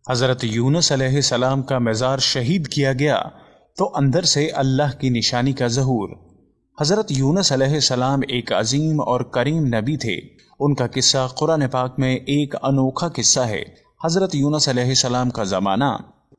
حضرت یونس علیہ السلام کا مزار شہید کیا گیا تو اندر سے اللہ کی نشانی کا ظہور۔ حضرت یونس علیہ السلام ایک عظیم اور کریم نبی تھے۔ ان کا قصہ قرآن پاک میں ایک انوکھا قصہ ہے۔ حضرت یونس علیہ السلام کا زمانہ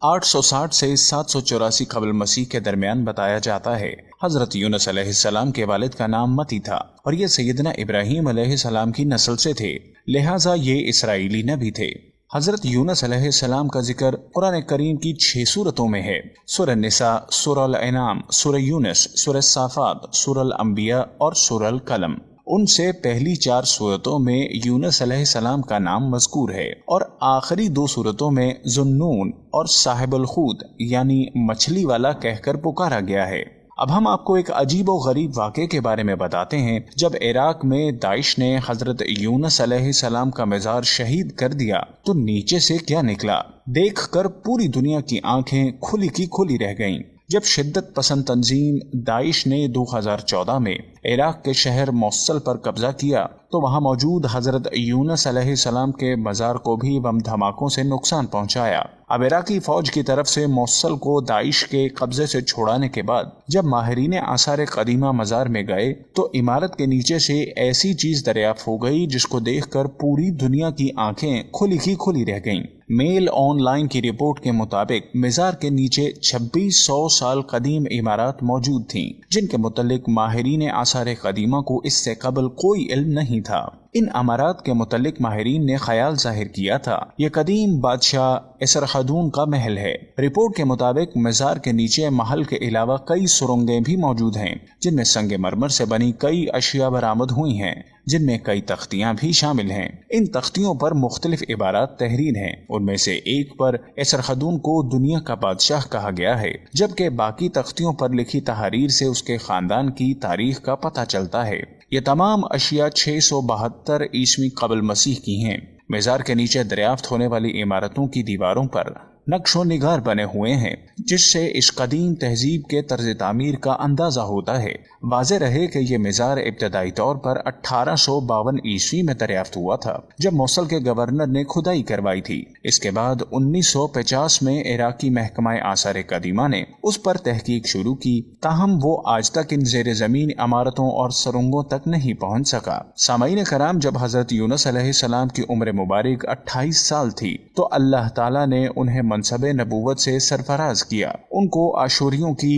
860 سے 784 قبل مسیح کے درمیان بتایا جاتا ہے۔ حضرت یونس علیہ السلام کے والد کا نام متی تھا اور یہ سیدنا ابراہیم علیہ السلام کی نسل سے تھے، لہٰذا یہ اسرائیلی نبی تھے۔ حضرت یونس علیہ السلام کا ذکر قرآن کریم کی 6 سورتوں میں ہے: سورہ نساء، سورہ الانعام، سورہ یونس، سورہ صافات، سورہ الانبیاء اور سورہ القلم۔ ان سے پہلی 4 سورتوں میں یونس علیہ السلام کا نام مذکور ہے اور آخری 2 سورتوں میں ذوالنون اور صاحب الحوت یعنی مچھلی والا کہہ کر پکارا گیا ہے۔ اب ہم آپ کو ایک عجیب و غریب واقعے کے بارے میں بتاتے ہیں۔ جب عراق میں داعش نے حضرت یونس علیہ السلام کا مزار شہید کر دیا تو نیچے سے کیا نکلا، دیکھ کر پوری دنیا کی آنکھیں کھلی کی کھلی رہ گئیں۔ جب شدت پسند تنظیم داعش نے 2014 میں عراق کے شہر موصل پر قبضہ کیا تو وہاں موجود حضرت یونس علیہ السلام کے مزار کو بھی بم دھماکوں سے نقصان پہنچایا۔ اب عراقی فوج کی طرف سے موصل کو داعش کے قبضے سے چھڑانے کے بعد جب ماہرین آثار قدیمہ مزار میں گئے تو عمارت کے نیچے سے ایسی چیز دریافت ہو گئی جس کو دیکھ کر پوری دنیا کی آنکھیں کھلی کی کھلی رہ گئیں۔ میل آن لائن کی رپورٹ کے مطابق مزار کے نیچے 2600 سال قدیم عمارات موجود تھیں جن کے متعلق ماہرین آثار قدیمہ کو اس سے قبل کوئی علم نہیں تھا۔ ان عمارات کے متعلق ماہرین نے خیال ظاہر کیا تھا یہ قدیم بادشاہ اسرخدون کا محل ہے۔ رپورٹ کے مطابق مزار کے نیچے محل کے علاوہ کئی سرنگیں بھی موجود ہیں جن میں سنگ مرمر سے بنی کئی اشیاء برآمد ہوئی ہیں جن میں کئی تختیاں بھی شامل ہیں۔ ان تختیوں پر مختلف عبارات تحریر ہیں۔ ان میں سے ایک پر اسرخدون کو دنیا کا بادشاہ کہا گیا ہے جبکہ باقی تختیوں پر لکھی تحریر سے اس کے خاندان کی تاریخ کا پتہ چلتا ہے۔ یہ تمام اشیاء 672 عیسوی قبل مسیح کی ہیں۔ مزار کے نیچے دریافت ہونے والی عمارتوں کی دیواروں پر نقش و نگار بنے ہوئے ہیں جس سے اس قدیم تہذیب کے طرز تعمیر کا اندازہ ہوتا ہے۔ واضح رہے کہ یہ مزار ابتدائی طور پر 1852 عیسوی میں دریافت ہوا تھا جب موصل کے گورنر نے کھدائی کروائی تھی۔ اس کے بعد 1950 میں عراقی محکمہ آثار قدیمہ نے اس پر تحقیق شروع کی، تاہم وہ آج تک ان زیر زمین عمارتوں اور سرنگوں تک نہیں پہنچ سکا۔ سامعین کرام، جب حضرت یونس علیہ السلام کی عمر مبارک 28 سال تھی تو اللہ تعالیٰ نے انہیں منصب نبوت سے سرفراز کیا۔ ان کو آشوریوں کی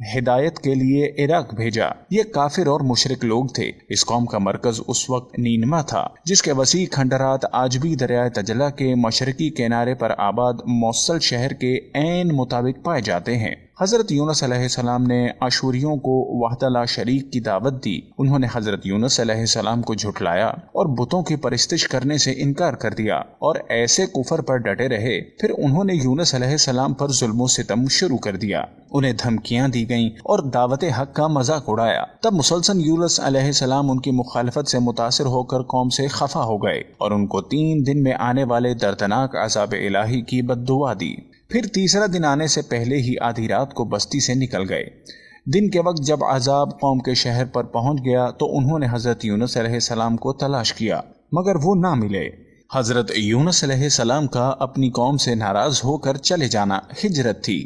ہدایت کے لیے عراق بھیجا۔ یہ کافر اور مشرک لوگ تھے۔ اس قوم کا مرکز اس وقت نینوا تھا جس کے وسیع کھنڈرات آج بھی دریائے دجلہ کے مشرقی کنارے پر آباد موصل شہر کے عین مطابق پائے جاتے ہیں۔ حضرت یونس علیہ السلام نے آشوریوں کو وحدہ لا شریک کی دعوت دی۔ انہوں نے حضرت یونس علیہ السلام کو جھٹلایا اور بتوں کی پرستش کرنے سے انکار کر دیا اور ایسے کفر پر ڈٹے رہے۔ پھر انہوں نے یونس علیہ السلام پر ظلم و ستم شروع کر دیا، انہیں دھمکیاں دی گئیں اور دعوت حق کا مذاق اڑایا۔ تب مسلسل یونس علیہ السلام ان کی مخالفت سے متاثر ہو کر قوم سے خفا ہو گئے اور ان کو 3 دن میں آنے والے دردناک عذاب الہی کی بد دعا دی۔ پھر تیسرا دن آنے سے پہلے ہی آدھی رات کو بستی سے نکل گئے۔ دن کے وقت جب عذاب قوم کے شہر پر پہنچ گیا تو انہوں نے حضرت یونس علیہ السلام کو تلاش کیا مگر وہ نہ ملے۔ حضرت یونس علیہ السلام کا اپنی قوم سے ناراض ہو کر چلے جانا ہجرت تھی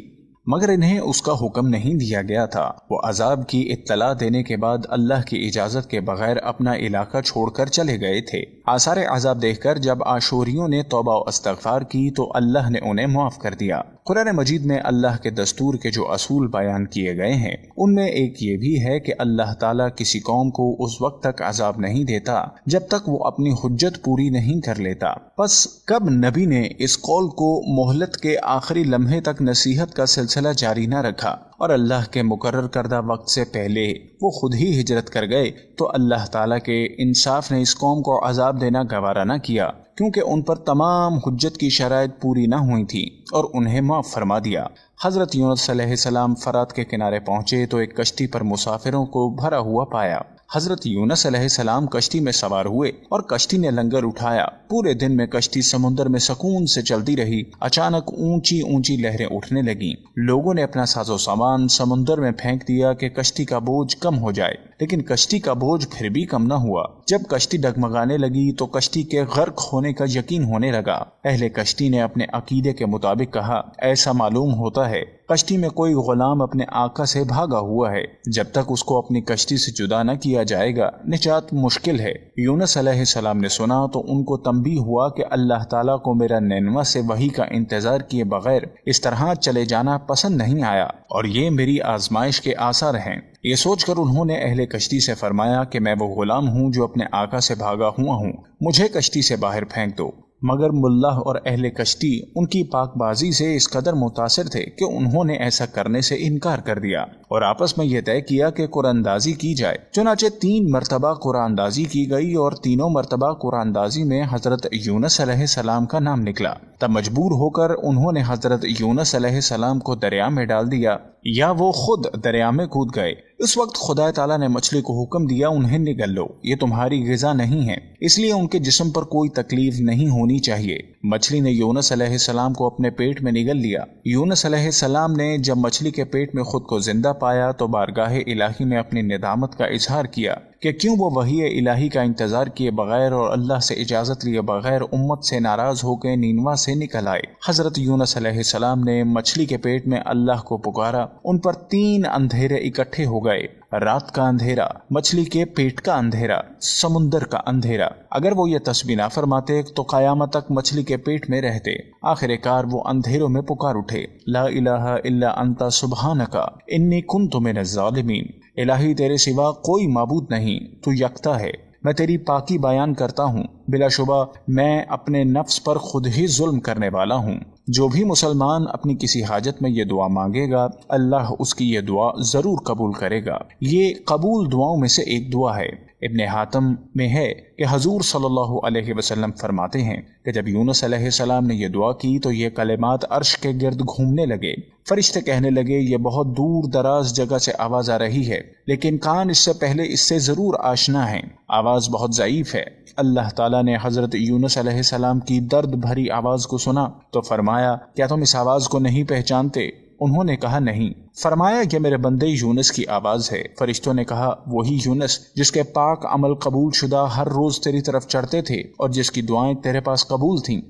مگر انہیں اس کا حکم نہیں دیا گیا تھا۔ وہ عذاب کی اطلاع دینے کے بعد اللہ کی اجازت کے بغیر اپنا علاقہ چھوڑ کر چلے گئے تھے۔ آثار عذاب دیکھ کر جب آشوریوں نے توبہ و استغفار کی تو اللہ نے انہیں معاف کر دیا۔ قرآن مجید میں اللہ کے دستور کے جو اصول بیان کیے گئے ہیں ان میں ایک یہ بھی ہے کہ اللہ تعالیٰ کسی قوم کو اس وقت تک عذاب نہیں دیتا جب تک وہ اپنی حجت پوری نہیں کر لیتا۔ پس کب نبی نے اس قول کو مہلت کے آخری لمحے تک نصیحت کا سلسلہ جاری نہ رکھا اور اللہ کے مقرر کردہ وقت سے پہلے وہ خود ہی ہجرت کر گئے تو اللہ تعالیٰ کے انصاف نے اس قوم کو عذاب دینا گوارا نہ کیا کیونکہ ان پر تمام حجت کی شرائط پوری نہ ہوئی تھی اور انہیں معاف فرما دیا۔ حضرت یونس علیہ السلام فرات کے کنارے پہنچے تو ایک کشتی پر مسافروں کو بھرا ہوا پایا۔ حضرت یونس علیہ السلام کشتی میں سوار ہوئے اور کشتی نے لنگر اٹھایا۔ پورے دن میں کشتی سمندر میں سکون سے چلتی رہی۔ اچانک اونچی اونچی لہریں اٹھنے لگیں۔ لوگوں نے اپنا ساز و سامان سمندر میں پھینک دیا کہ کشتی کا بوجھ کم ہو جائے، लेकिन कश्ती का बोझ फिर भी कम न हुआ। जब कश्ती डगमगाने लगी तो कश्ती के गर्क होने का यकीन होने लगा। अहले कश्ती ने अपने अकीदे के मुताबिक कहा, ऐसा मालूम होता है कश्ती में कोई गुलाम अपने आका से भागा हुआ है। जब तक उसको अपनी कश्ती से जुदा न किया जाएगा निजात मुश्किल है। यूनुस अलैहिस्सलाम ने सुना तो उनको तंबीह हुआ कि अल्लाह ताला को मेरा नैनवा से वही का इंतजार किए बगैर इस तरह चले जाना पसंद नहीं आया और ये मेरी आजमाइश के आसार हैं। ये सोचकर उन्होंने अहले कश्ती से फरमाया कि मैं वो गुलाम हूँ जो अपने आका से भागा हुआ हूँ, मुझे कश्ती से बाहर फेंक दो। मगर मुल्लाह और अहले कश्ती उनकी पाकबाजी से इस कदर मुतासिर थे कि उन्होंने ऐसा करने से इनकार कर दिया और आपस में यह तय किया कि कुरानंदाजी की जाए। चुनाचे 3 मरतबा कुरानंदाजी की गई और तीनों मरतबा कुरानंदाजी में हजरत यूनुस अलैहिस्सलाम का नाम निकला। तब मजबूर होकर उन्होंने हजरत यूनुस अलैहिस्सलाम को दरिया में डाल दिया या वो खुद दरिया में कूद गए। उस वक्त खुदा ताला ने मछली को हुक्म दिया, उन्हें निगल लो, ये तुम्हारी गिज़ा नहीं है, इसलिए उनके जिस्म पर कोई तकलीफ नहीं होनी चाहिए। मछली ने यूनुस अलैहिस्सलाम को अपने पेट में निगल लिया। यूनुस अलैहिस्सलाम ने जब मछली के पेट में खुद को जिंदा पाया तो बारगाह इलाही में अपनी निदामत का इजहार किया कि क्यों वो वही इलाही का इंतजार किए बगैर और अल्लाह से इजाजत लिए बगैर उम्मत से नाराज होकर नीनवा से निकल आए। हजरत यूनुस अलैहिस्सलाम ने मछली के पेट में अल्लाह को पुकारा। उन पर 3 अंधेरे इकट्ठे हो गए, रात का अंधेरा, मछली के पेट का अंधेरा, समुंदर का अंधेरा। अगर वो ये तस्बीह ना फरमाते तो कयामत तक मछली के पेट में रहते। आखिरकार वो अंधेरों में पुकार उठे, ला इलाहा इल्ला अंता सुब्हानका इन्नी कुन्तु मिनज़ ज़ालिमीन। इलाही तेरे सिवा कोई माबूद नहीं, तू यकता है, मैं तेरी पाकी बयान करता हूँ। बिलाशुबा मैं अपने नफ्स पर खुद ही जुल्म करने वाला हूँ। जो भी मुसलमान अपनी किसी हाजत में ये दुआ मांगेगा अल्लाह उसकी ये दुआ जरूर कबूल करेगा। ये कबूल दुआओं में से एक दुआ है। इब्ने हातिम में है कि हजूर सल्लल्लाहु अलैहि वसल्लम फरमाते हैं कि जब यूनुस अलैहिस्सलाम ने यह दुआ की तो ये कलिमात अर्श के गिर्द घूमने लगे। फरिश्ते कहने लगे, ये बहुत दूर दराज जगह से आवाज आ रही है, लेकिन कान इससे पहले इससे जरूर आशना है। आवाज बहुत ज़ईफ है। अल्लाह ताला ने हजरत यूनुस अलैहिस्सलाम की दर्द भरी आवाज को सुना तो फरमाया, क्या तुम इस आवाज को नहीं पहचानते? उन्होंने कहा, नहीं। फरमाया कि मेरे बंदे यूनुस की आवाज है। फरिश्तों ने कहा, वही यूनुस जिसके पाक अमल कबूल शुदा हर रोज तेरी तरफ चढ़ते थे और जिसकी दुआएं तेरे पास कबूल थीं।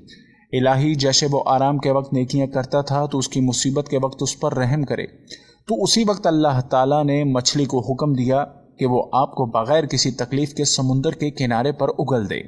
इलाही जैसे वो आराम के वक्त नेकियां करता था तो उसकी मुसीबत के वक्त उस पर रहम करे। तो उसी वक्त अल्लाह ताला ने मछली को हुक्म दिया कि वो आपको बगैर किसी तकलीफ के समुंदर के किनारे पर उगल दे।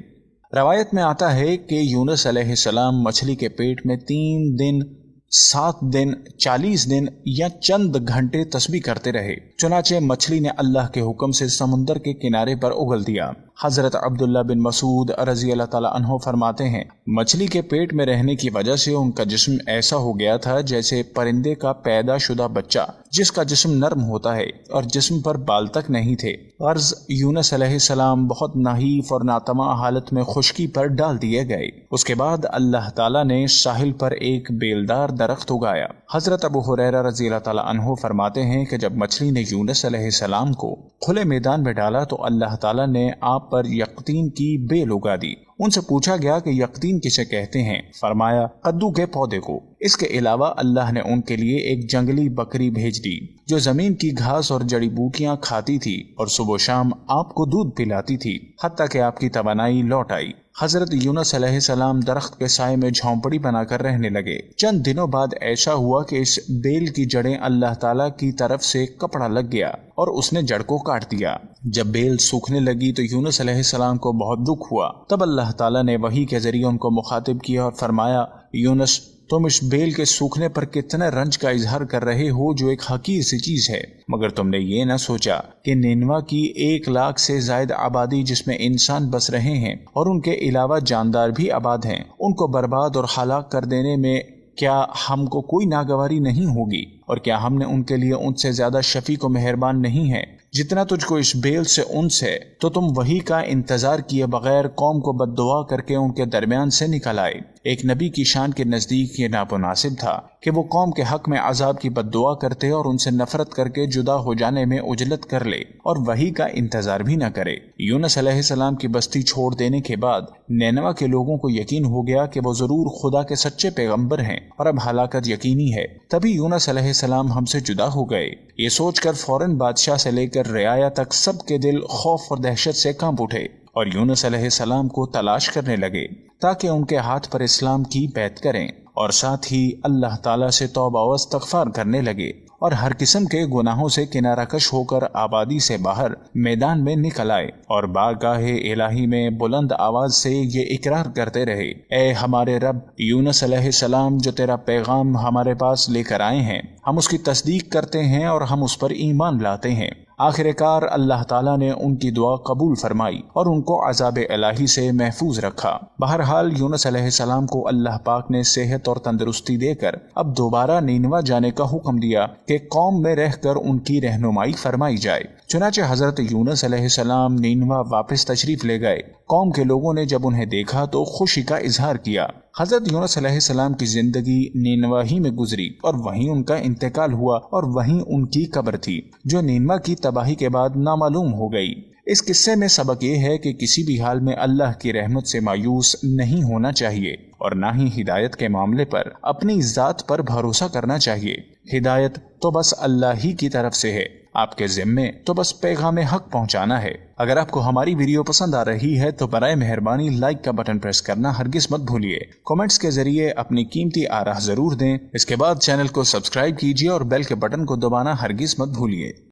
रवायत में आता है कि यूनुस अलैहिस्सलाम मछली के पेट में 3 दिन 7 दिन 40 दिन या चंद घंटे तस्बीह करते रहे। चुनाचे मछली ने अल्लाह के हुक्म से समुंदर के किनारे पर उगल दिया। हजरत अब्दुल्ला बिन मसूद रजी अल्लाह ताला अन्हो फरमाते हैं, मछली के पेट में रहने की वजह से उनका जिस्म ऐसा हो गया था जैसे परिंदे का पैदा शुदा बच्चा जिसका जिस्म नर्म होता है और जिस्म पर बाल तक नहीं थे। अर्ज यूनुस अलैहिस्सलाम बहुत नाहीफ और नातमा हालत में खुश्की पर डाल दिए गए। उसके बाद अल्लाह ताला ने साहिल पर एक बेलदार दरख्त उगाया। हजरत अबू हुरैरा रजी अल्लाह ताला अन्हो फरमाते हैं कि जब मछली ने यूनुस अलैहिस्सलाम को खुले मैदान में डाला तो अल्लाह ताला ने आप पर यक़तीन की बेल उगा दी। उनसे पूछा गया कि यक़तीन किसे कहते हैं? फरमाया, कद्दू के पौधे को। इसके अलावा अल्लाह ने उनके लिए एक जंगली बकरी भेज दी जो जमीन की घास और जड़ी बूटियां खाती थी और सुबह शाम आपको दूध पिलाती थी हत्ता कि आपकी तवानाई लौट आई। हजरत यूनुस अलैहिस्सलाम दरख्त के साए में झोंपड़ी बनाकर रहने लगे। चंद दिनों बाद ऐसा हुआ कि इस बेल की जड़ें अल्लाह ताला की तरफ से कपड़ा लग गया और उसने जड़ को काट दिया। जब बेल सूखने लगी तो यूनुस अलैहिस्सलाम को बहुत दुख हुआ। तब अल्लाह ताला ने वही के जरिए उनको मुखातिब किया और फरमाया, यूनुस तुम इस बेल के सूखने पर कितने रंज का इजहार कर रहे हो जो एक हकीर सी चीज है, मगर तुमने ये न सोचा कि निनवा की 1 लाख से ज्यादा आबादी जिसमें इंसान बस रहे हैं और उनके अलावा जानदार भी आबाद हैं, उनको बर्बाद और हलाक कर देने में क्या हमको कोई नागवारी नहीं होगी? और क्या हमने उनके लिए उनसे ज्यादा शफीक और मेहरबान नहीं है? जितना तुझको इस बेल से उनस है तो तुम वही का इंतजार किए बगैर कौम को बद्दुआ करके उनके दरमियान से निकल आए। एक नबी की शान के नजदीक ये नामुनासिब था कि वो कौम के हक में अजाब की बद्दुआ करते और उनसे नफरत करके जुदा हो जाने में उजलत कर ले और वही का इंतजार भी न करे। यूनुस अलैहिस्सलाम की बस्ती छोड़ देने के बाद नैनवा के लोगों को यकीन हो गया कि वो जरूर खुदा के सच्चे पैगंबर हैं और अब हलाकत यकीनी है। तभी यूनुस अलैहिस्सलाम अलैहिस्सलाम हमसे जुदा हो गए। ये सोचकर फौरन बादशाह से लेकर रियाया तक सबके दिल खौफ और दहशत से कांप उठे और यूनुस अलैहिस्सलाम को तलाश करने लगे ताकि उनके हाथ पर इस्लाम की बैत करें, और साथ ही अल्लाह ताला से तौबा व इस्तग़फ़ार करने लगे और हर किस्म के गुनाहों से किनाराकश होकर आबादी से बाहर मैदान में निकल आए और बारगाहे इलाही में बुलंद आवाज से ये इकरार करते रहे, ए हमारे रब, यूनुस अलैहिस्सलाम जो तेरा पैगाम हमारे पास लेकर आए हैं, हम उसकी तस्दीक करते हैं और हम उस पर ईमान लाते हैं। आखिरकार अल्लाह ताला ने उनकी दुआ कबूल फरमाई और उनको अज़ाब इलाही से महफूज रखा। बहरहाल यूनुस अलैहिस्सलाम को अल्लाह पाक ने सेहत और तंदुरुस्ती देकर अब दोबारा नीनवा जाने का हुक्म दिया कि कौम में रहकर उनकी रहनुमाई फरमाई जाए। चुनाचे हजरत यूनुस अलैहिस्सलाम नीनवा वापस तशरीफ ले गए। कौम के लोगों ने जब उन्हें देखा तो खुशी का इजहार किया। हजरत यूनुस अलैहिस्सलाम की जिंदगी नीनवा ही में गुजरी और वहीं उनका इंतकाल हुआ और वहीं उनकी कब्र थी जो नीनवा की तबाही के बाद नामालूम हो गई। इस किस्से में सबक ये है कि किसी भी हाल में अल्लाह की रहमत से मायूस नहीं होना चाहिए और ना ही हिदायत के मामले पर अपनी ज़ात पर भरोसा करना चाहिए। हिदायत तो बस अल्लाह ही की तरफ से है, आपके ज़िम्मे तो बस पैगाम हक पहुंचाना है। अगर आपको हमारी वीडियो पसंद आ रही है तो बराए मेहरबानी लाइक का बटन प्रेस करना हरगिज मत भूलिए। कमेंट्स के जरिए अपनी कीमती आराह जरूर दें। इसके बाद चैनल को सब्सक्राइब कीजिए और बेल के बटन को दबाना हरगिज मत भूलिए।